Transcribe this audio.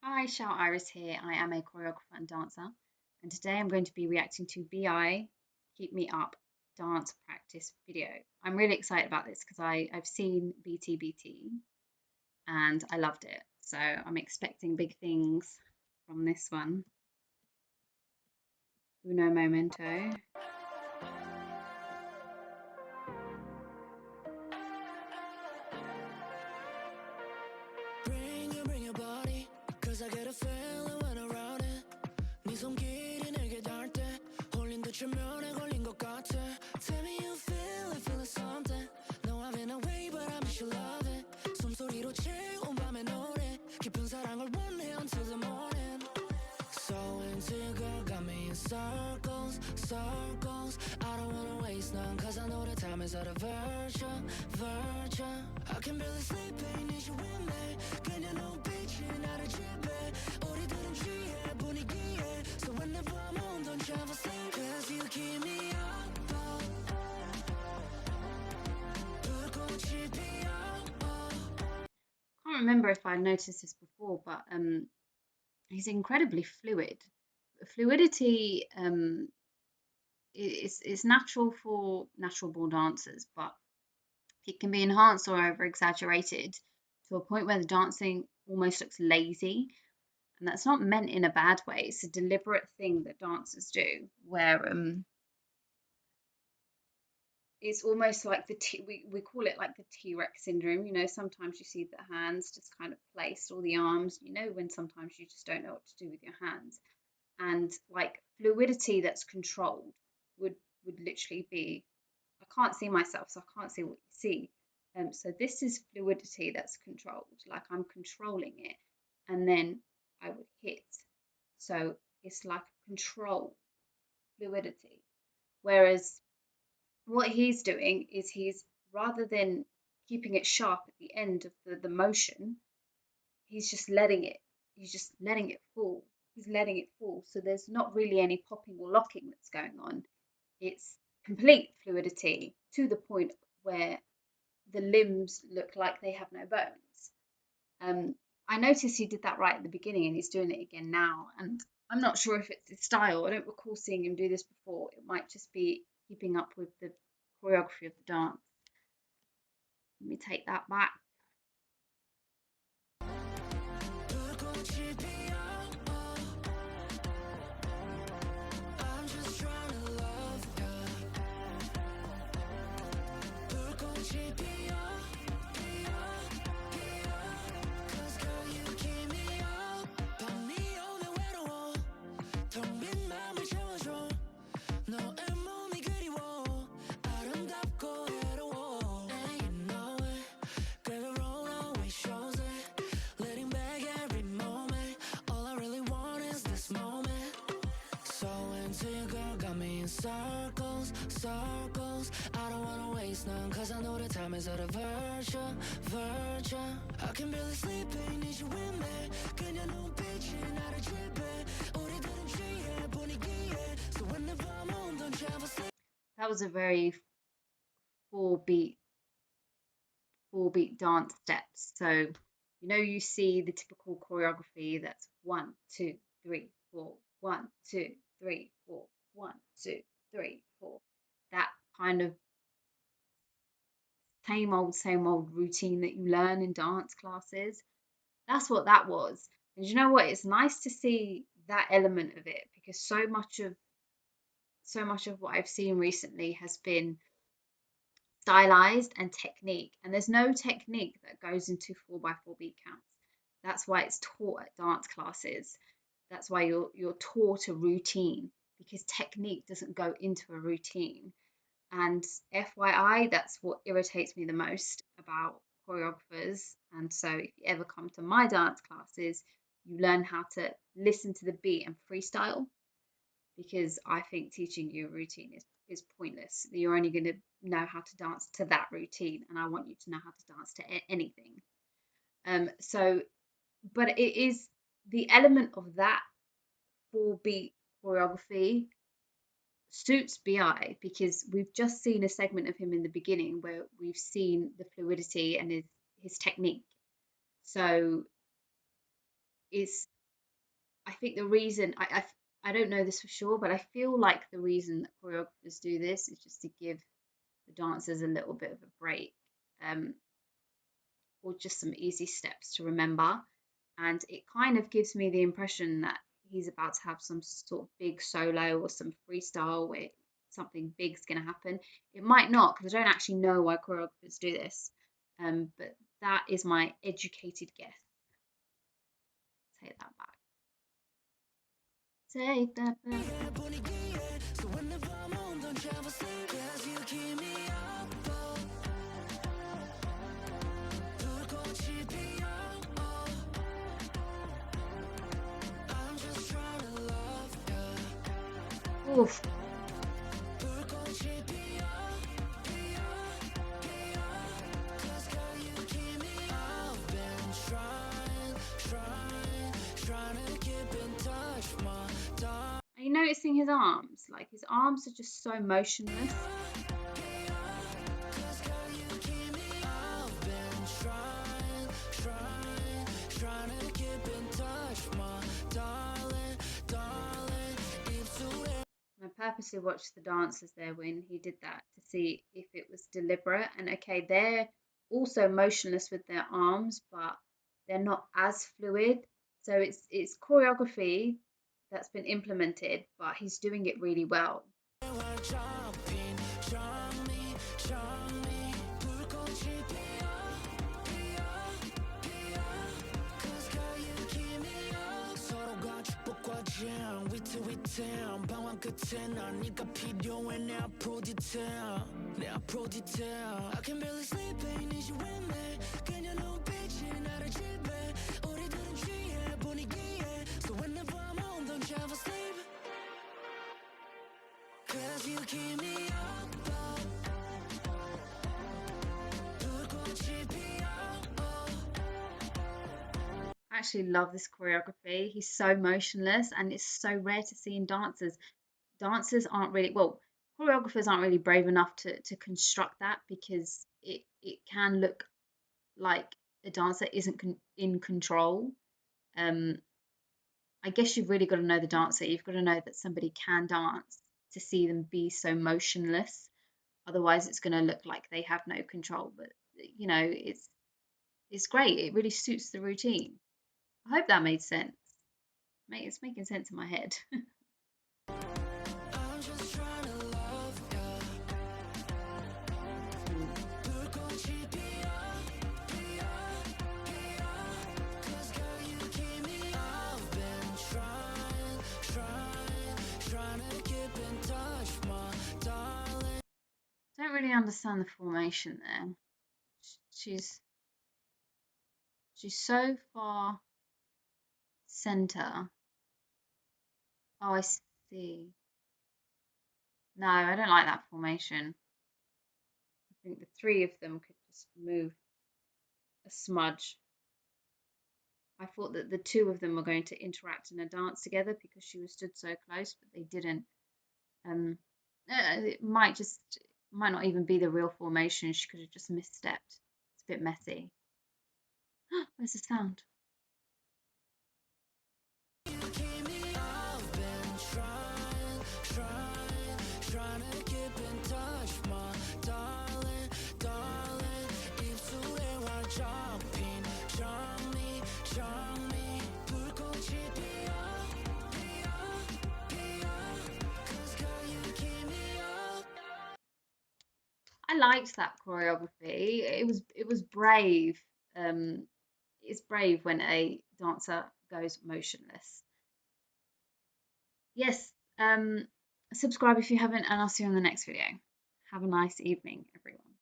Hi, xiaouiris here. I am a choreographer and dancer, and today I'm going to be reacting to BI Keep Me Up dance practice video. I'm really excited about this because I've seen BT and I loved it. So I'm expecting big things from this one. Uno momento. Bring your body, cause I get a feeling when around it. 네 손길이 내게 닿을 때 홀린 듯 최면에 걸린 것 같아. Tell me you feel something. No, I'm in a way, but I miss your love it. 숨소리로 채운 밤의 노래. 깊은 사랑을 원해 until the morning. So into girl, got me in circles, circles. I don't wanna waste none, cause I know the time is out of virtue. I can barely sleep, ain't need you with me. 그냥 눈빛이 나를 지배. 우리들은 취해 분위기에. So whenever I'm on, don't you ever sleep. Cause you keep me up. 불꽃이 피어. Can't remember if I noticed this before, but he's incredibly fluid. Fluidity is natural for natural born dancers, but it can be enhanced or over exaggerated to a point where the dancing almost looks lazy. And that's not meant in a bad way. It's a deliberate thing that dancers do where it's almost like we call it like the T-Rex syndrome. You know, sometimes you see the hands just kind of placed, or the arms, you know, when sometimes you just don't know what to do with your hands. And like fluidity that's controlled would literally be, I can't see myself, so I can't see what you see. So this is fluidity that's controlled, like I'm controlling it, and then I would hit. So it's like controlled fluidity. Whereas what he's doing is he's, rather than keeping it sharp at the end of the motion, he's just letting it, fall. He's letting it fall. So there's not really any popping or locking that's going on. It's complete fluidity to the point where the limbs look like they have no bones. I noticed he did that right at the beginning and he's doing it again now. And I'm not sure if it's his style. I don't recall seeing him do this before. It might just be keeping up with the choreography of the dance. Let me take that back. 불꽃이 피어. I'm just trying to love ya. 불꽃이 피어. Cause girl you keep me up. 밤이 오면 외로워. 텅 빈 맘을 채워줘. 너의 몸이 그리워. 아름답고 외로워. And you know it. Girl the road always shows it. Letting back every moment. All I really want is this moment. So into you, girl, got me in circles, circles. I don't wanna waste none, cause I know the time is out of virtue. I can barely sleep, ain't need you with me. 그냥 눈빛이 나를 지배. 우리들은 취해 분위기에. So whenever I'm on, don't you ever sleep. That was a very four beat dance steps. So you know, you see the typical choreography that's 1, 2, 3, 4, 1, 2, 3, 4, 1, 2, 3, 4. That kind of same old routine that you learn in dance classes. That's what that was. And you know what? It's nice to see that element of it, because so much of what I've seen recently has been stylized and technique, and there's no technique that goes into 4x4 beat counts. That's why it's taught at dance classes. That's why you're taught a routine, because technique doesn't go into a routine. And FYI, that's what irritates me the most about choreographers. And so if you ever come to my dance classes, you learn how to listen to the beat and freestyle, because I think teaching you a routine is pointless. You're only going to know how to dance to that routine, and I want you to know how to dance to anything. But it is the element of that 4-beat choreography suits BI, because we've just seen a segment of him in the beginning where we've seen the fluidity and his technique. So it's I think the reason I don't know this for sure, but I feel like the reason that choreographers do this is just to give the dancers a little bit of a break, um, or just some easy steps to remember. And it kind of gives me the impression that he's about to have some sort of big solo or some freestyle where something big's going to happen. It might not, because I don't actually know why choreographers do this, but that is my educated guess. Take that back. Take that back. Oof. Are you noticing his arms? Like his arms are just so motionless. I purposely watched the dancers there when he did that to see if it was deliberate. And okay, they're also motionless with their arms, but they're not as fluid. So it's choreography that's been implemented, but he's doing it really well. I can barely sleep, ain't need you with me. 그냥 눈빛이 나를 지배. 우리들은 취해 분위기에. So whenever I'm home, don't you ever sleep. Cause you keep me up. 불꽃이 피어. I actually love this choreography. He's so motionless, and it's so rare to see in dancers. Dancers aren't really, well, choreographers aren't really brave enough to construct that, because it can look like a dancer isn't in control. Um, I guess you've really got to know the dancer. You've got to know that somebody can dance to see them be so motionless. Otherwise, it's going to look like they have no control. But it's great. It really suits the routine. I hope that made sense. It's making sense in my head. I'm just trying to love ya. 불꽃이 피어. Cause girl, you keep me up. I've been trying to keep in touch, my darling. Don't really understand the formation there. She's so far center. Oh, I see. No, I don't like that formation. I think the three of them could just move a smudge. I thought that the two of them were going to interact in a dance together because she was stood so close, but they didn't. It might not even be the real formation. She could have just misstepped. It's a bit messy. Where's the sound? Trying to keep in touch, my darling. 입술에 활짝 핀 charming. 불꽃이 피어. Cause girl, you keep me up. I liked that choreography. It was brave. It's brave when a dancer goes motionless. Yes. Subscribe if you haven't, and I'll see you on the next video. Have a nice evening, everyone.